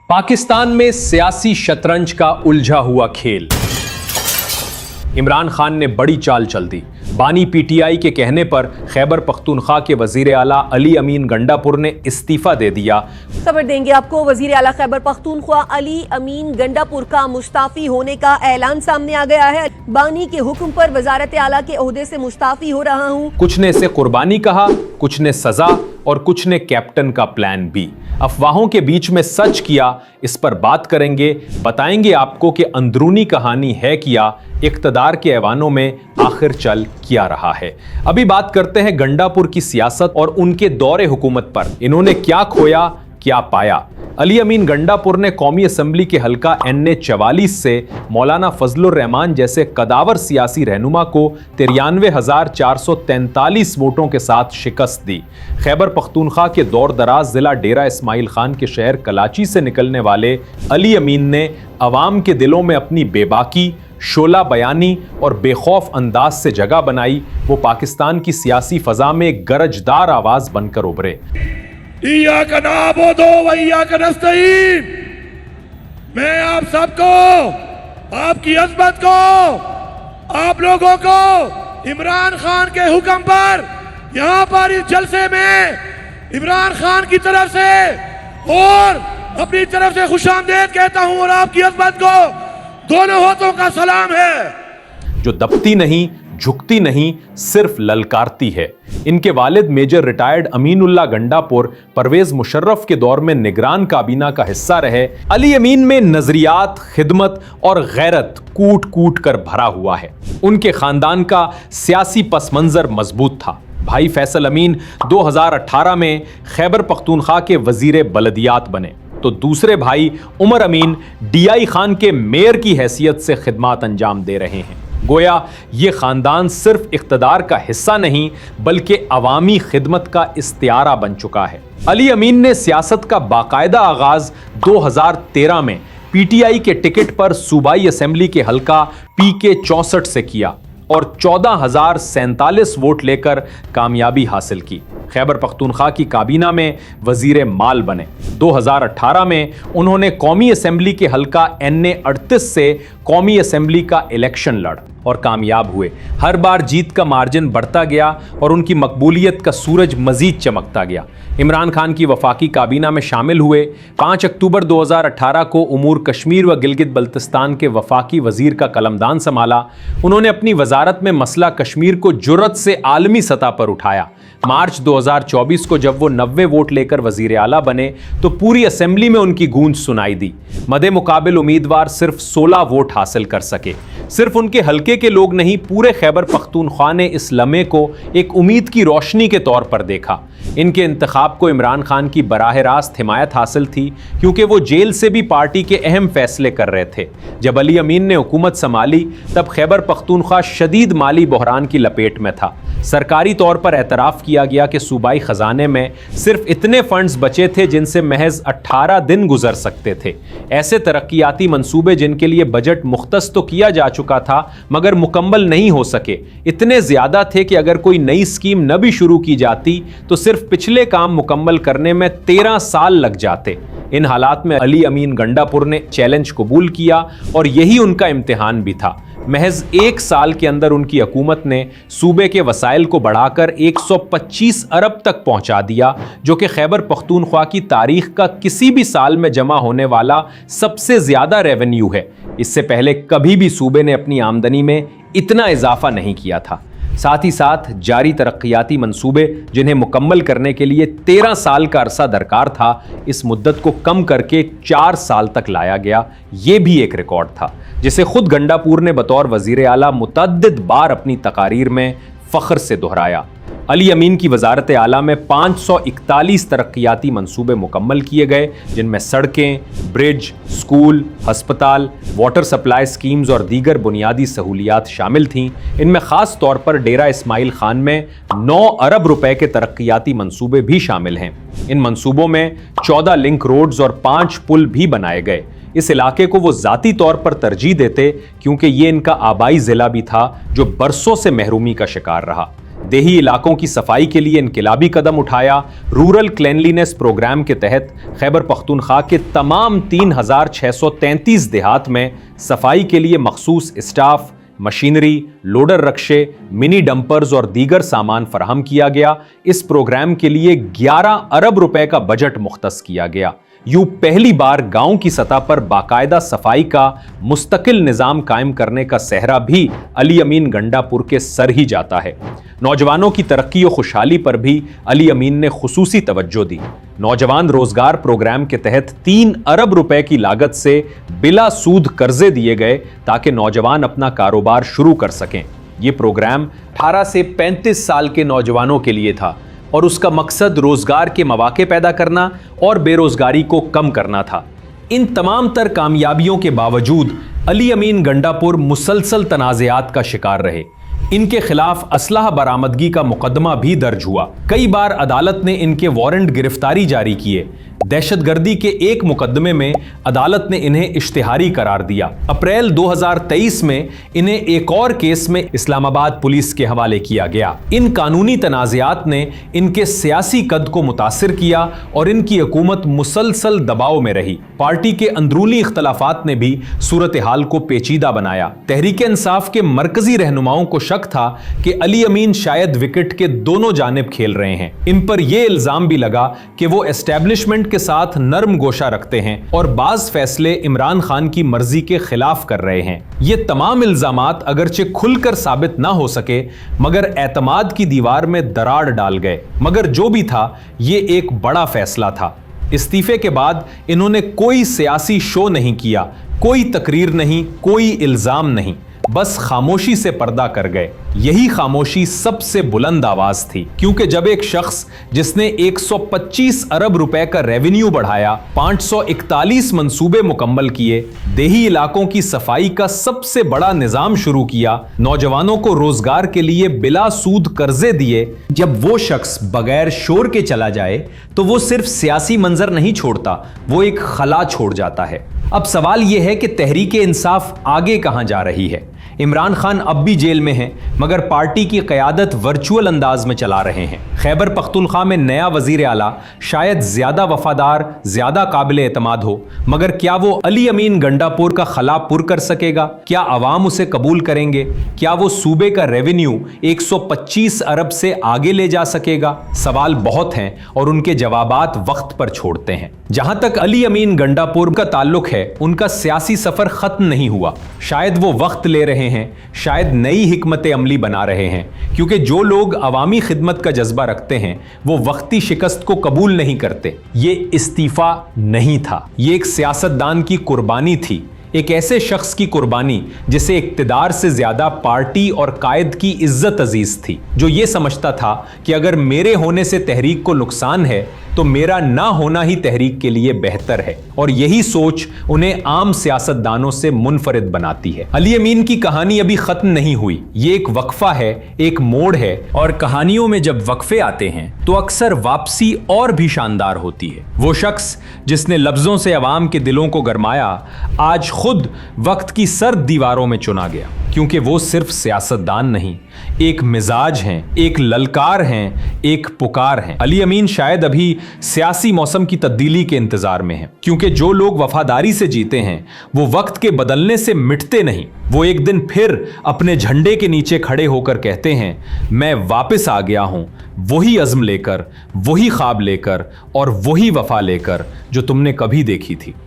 पाकिस्तान में सियासी शतरंज का उलझा हुआ खेल। इमरान खान ने बड़ी चाल चल दी। बानी पीटीआई के कहने पर खैबर पख्तूनख्वा के वजीर आला अली अमीन गंडापुर ने इस्तीफा दे दिया। खबर देंगे आपको। वजीर आला खैबर पख्तूनख्वा अली अमीन गंडापुर का मुस्ताफी होने का ऐलान सामने आ गया है। बानी के हुक्म पर वजारत आला के ओहदे से मुस्ताफी हो रहा हूँ। कुछ ने इसे कुर्बानी कहा, कुछ ने सजा और कुछ ने कैप्टन का प्लान बी। अफवाहों के बीच में सच किया, इस पर बात करेंगे। बताएंगे आपको कि अंदरूनी कहानी है क्या, इक्तदार के ऐवानों में आखिर चल क्या रहा है। अभी बात करते हैं गंडापुर की सियासत और उनके दौरे हुकूमत पर। इन्होंने क्या खोया, क्या पाया। अली अमीन गंडापुर ने कौमी असम्बली के हल्का NA 44 से मौलाना फजलुर रहमान जैसे कदावर सियासी रहनुमा को 93,443 वोटों के साथ शिकस्त दी। खैबर पख्तूनख्वा के दौर दराज जिला डेरा इस्माइल खान के शहर कराची से निकलने वाले अली अमीन ने अवाम के दिलों में अपनी बेबाकी, शोला बयानी और बेखौफ अंदाज से जगह बनाई। वो पाकिस्तान की सियासी फजा में एक गरजदार आवाज बनकर उभरे। इय्याका नअबुदु व इय्याका नस्तईन। मैं आप सबको, आपकी अज़मत को, आप लोगों को इमरान खान के हुक्म पर यहाँ पर इस जलसे में इमरान खान की तरफ से और अपनी तरफ से खुशामदीद कहता हूँ और आपकी अज़मत को दोनों हाथों का सलाम है। जो दबती नहीं, झुकती नहीं, सिर्फ ललकारती है। इनके वालिद मेजर रिटायर्ड अमीनुल्लाह गंडापुर परवेज मुशर्रफ के दौर में निगरान काबीना का हिस्सा रहे। अली अमीन में नजरियात, खिदमत और गैरत कूट कूट कर भरा हुआ है। उनके खानदान का सियासी पस मंजर मजबूत था। भाई फैसल अमीन 2018 में खैबर पख्तूनख्वा के वजीर बलदियात बने, तो दूसरे भाई उमर अमीन DI खान के मेयर की हैसियत से खिदमत अंजाम दे रहे हैं। गोया ये खानदान सिर्फ इख्तदार का हिस्सा नहीं बल्कि अवामी खिदमत का इस्तियारा बन चुका है। अली अमीन ने सियासत का बाकायदा आगाज 2013 में PTI के टिकट पर सूबाई असेंबली के हल्का PK 64 से किया और 14,047 वोट लेकर कामयाबी हासिल की। खैबर पख्तूनख्वा की काबीना में वजीर माल बने। 2018 में उन्होंने कौमी असेंबली के हल्का NA 38 से कौमी असेंबली का इलेक्शन लड़ और कामयाब हुए। हर बार जीत का मार्जिन बढ़ता गया और उनकी मकबूलियत का सूरज मजीद चमकता गया। इमरान खान की वफाकी काबीना में शामिल हुए। 5 अक्टूबर 2018 को उमूर कश्मीर व गिलगित बल्तिस्तान के वफाकी वजीर का कलमदान संभाला। उन्होंने अपनी वजारत में मसला कश्मीर को जुर्रत से आलमी सतह पर उठाया। मार्च 2024 को जब वो 90 वोट लेकर वजीर आला बने तो पूरी असेंबली में उनकी गूंज सुनाई दी। मदे मुकाबिल उम्मीदवार सिर्फ 16 वोट हासिल कर सके। सिर्फ उनके हल्के के लोग नहीं, पूरे खैबर पख्तूनख्वा ने इस लम्हे को एक उम्मीद की रोशनी के तौर पर देखा। इनके इंतखाब को इमरान खान की बराह रास्त हिमायत हासिल थी क्योंकि वो जेल से भी पार्टी के अहम फैसले कर रहे थे। जब अली अमीन ने हुकूमत संभाली तब खैबर पख्तूनख्वा शदीद माली बहरान की लपेट में था। सरकारी तौर पर एतराफ़ किया गया कि सूबाई खजाने में सिर्फ इतने फंड्स बचे थे जिनसे महज 18 दिन गुजर सकते थे। ऐसे तरक्याती मंसूबे जिनके लिए बजट मुख्तस तो किया जा चुका था मगर मुकम्मल नहीं हो सके, इतने ज्यादा थे कि अगर कोई नई स्कीम न भी शुरू की जाती तो सिर्फ पिछले काम मुकम्मल करने में 13 साल लग जाते। इन हालात में अली अमीन गंडापुर ने चैलेंज कबूल किया और यही उनका इम्तिहान भी था। महज 1 साल के अंदर उनकी हुकूमत ने सूबे के वसाइल को बढ़ाकर 125 अरब तक पहुंचा दिया, जो कि खैबर पख्तूनख्वा की तारीख का किसी भी साल में जमा होने वाला सबसे ज्यादा रेवेन्यू है। इससे पहले कभी भी सूबे ने अपनी आमदनी में इतना इजाफा नहीं किया था। साथ ही साथ जारी तरक्याती मंसूबे जिन्हें मुकम्मल करने के लिए 13 साल का अरसा दरकार था, इस मुद्दत को कम करके 4 साल तक लाया गया। ये भी एक रिकॉर्ड था जिसे खुद गंडापुर ने बतौर वजीर आला मुतअद्दिद बार अपनी तकारीर में फख्र से दोहराया। अली अमीन की वजारत आला में 541 तरक्याती मंसूबे मुकम्मल किए गए, जिनमें सड़कें, ब्रिज, स्कूल, हस्पताल, वाटर सप्लाई स्कीम्स और दीगर बुनियादी सहूलियात शामिल थीं। इनमें ख़ास तौर पर डेरा इस्माइल खान में 9 अरब रुपए के तरक्याती मंसूबे भी शामिल हैं। इन मंसूबों में 14 लिंक रोड्स और 5 पुल भी बनाए गए। इस इलाके को वो ज़ाती तौर पर तरजीह देते क्योंकि ये इनका आबाई ज़िला भी था जो बरसों से महरूमी का शिकार रहा। देही इलाकों की सफाई के लिए इनकलाबी कदम उठाया। रूरल क्लेनलीनेस प्रोग्राम के तहत खैबर पख्तूनख्वा के तमाम 3633 देहात में सफाई के लिए मखसूस स्टाफ, मशीनरी, लोडर रक्शे, मिनी डंपर्स और दीगर सामान फराहम किया गया। इस प्रोग्राम के लिए 11 अरब रुपए का बजट मुख्तस किया गया। यूं पहली बार गांव की सतह पर बाकायदा सफाई का मुस्तकिल निजाम कायम करने का सहरा भी अली अमीन गंडापुर के सर ही जाता है। नौजवानों की तरक्की और खुशहाली पर भी अली अमीन ने खुसूसी तवज्जो दी। नौजवान रोजगार प्रोग्राम के तहत 3 अरब रुपए की लागत से बिला सूद कर्जे दिए गए ताकि नौजवान अपना कारोबार शुरू कर सकें। यह प्रोग्राम 18 से 35 साल के नौजवानों के लिए था और उसका मकसद रोजगार के मौके पैदा करना और बेरोजगारी को कम करना था। इन तमाम तर कामयाबियों के बावजूद अली अमीन गंडापुर मुसलसल तनाज़ात का शिकार रहे। इनके खिलाफ असलहा बरामदगी का मुकदमा भी दर्ज हुआ। कई बार अदालत ने इनके वारंट गिरफ्तारी जारी किए। दहशतगर्दी के एक मुकदमे में अदालत ने इन्हें इश्तिहारी करार दिया। अप्रैल 2023 में इन्हें एक और केस में इस्लामाबाद पुलिस के हवाले किया गया। इन कानूनी तनाज़ात ने इनके सियासी कद को मुतासिर किया और इनकी हुकूमत मुसलसल दबाव में रही। पार्टी के अंदरूनी इख्तलाफात ने भी सूरत हाल को पेचीदा बनाया। तहरीक इंसाफ के मरकजी रहनुमाओं को शक था कि अली अमीन शायद विकेट के दोनों जानिब खेल रहे हैं। इन पर यह इल्जाम भी लगा कि वो एस्टेब्लिशमेंट के साथ नरम गोशा रखते हैं और बाज फैसले इमरान खान की मर्जी के खिलाफ कर रहे हैं। ये तमाम इल्जामात अगरचे खुलकर साबित ना हो सके मगर एतमाद की दीवार में दरार डाल गए। मगर जो भी था ये एक बड़ा फैसला था। इस्तीफे के बाद इन्होंने कोई सियासी शो नहीं किया, कोई तकरीर नहीं, कोई इल्जाम नहीं, बस खामोशी से पर्दा कर गए। यही खामोशी सबसे बुलंद आवाज थी, क्योंकि जब एक शख्स जिसने 125 अरब रुपए का रेवेन्यू बढ़ाया, 541 मंसूबे मुकम्मल किए, देही इलाकों की सफाई का सबसे बड़ा निजाम शुरू किया, नौजवानों को रोजगार के लिए बिला सूद कर्जे दिए, जब वो शख्स बगैर शोर के चला जाए तो वो सिर्फ सियासी मंजर नहीं छोड़ता, वो एक खला छोड़ जाता है। अब सवाल यह है कि तहरीक इंसाफ आगे कहां जा रही है। इमरान खान अब भी जेल में हैं, मगर पार्टी की क़यादत वर्चुअल अंदाज में चला रहे हैं। खैबर पख्तूनख्वा में नया वज़ीर आला शायद ज़्यादा वफादार, ज़्यादा काबिल एतमाद हो, मगर क्या वो अली अमीन गंडापुर का खला पुर कर सकेगा? क्या अवाम उसे कबूल करेंगे? क्या वो सूबे का रेवेन्यू 125 अरब से आगे ले जा सकेगा? सवाल बहुत हैं और उनके जवाबात वक्त पर छोड़ते हैं। जहां तक अली अमीन गंडापुर का ताल्लुक है, उनका सियासी सफर खत्म नहीं हुआ। शायद वो वक्त ले रहे हैं, शायद नई हिकमत अमली बना रहे हैं, क्योंकि जो लोग अवामी खिदमत का जज्बा रखते हैं वो वक्ती शिकस्त को कबूल नहीं करते। ये इस्तीफा नहीं था, ये एक सियासतदान की कुर्बानी थी, एक ऐसे शख्स की कुर्बानी जिसे इक्तिदार से ज्यादा पार्टी और कायद की इज्जत अजीज थी, जो ये समझता था कि अगर मेरे होने से तहरीक को नुकसान है तो मेरा ना होना ही तहरीक के लिए बेहतर है। और यही सोच उन्हें आम सियासतदानों से मुनफरिद बनाती है। अली अमीन की कहानी अभी खत्म नहीं हुई, ये एक वक्फा है, एक मोड़ है, और कहानियों में जब वक्फे आते हैं तो अक्सर वापसी और भी शानदार होती है। वो शख्स जिसने लफ्जों से अवाम के दिलों को गरमाया, आज खुद वक्त की सर्द दीवारों में चुना गया, क्योंकि वो सिर्फ सियासतदान नहीं, एक मिजाज हैं, एक ललकार हैं, एक पुकार हैं। अली अमीन शायद अभी सियासी मौसम की तब्दीली के इंतजार में हैं, क्योंकि जो लोग वफादारी से जीते हैं वो वक्त के बदलने से मिटते नहीं। वो एक दिन फिर अपने झंडे के नीचे खड़े होकर कहते हैं, मैं वापस आ गया हूं, वही अज़्म लेकर, वही ख्वाब लेकर और वही वफा लेकर जो तुमने कभी देखी थी।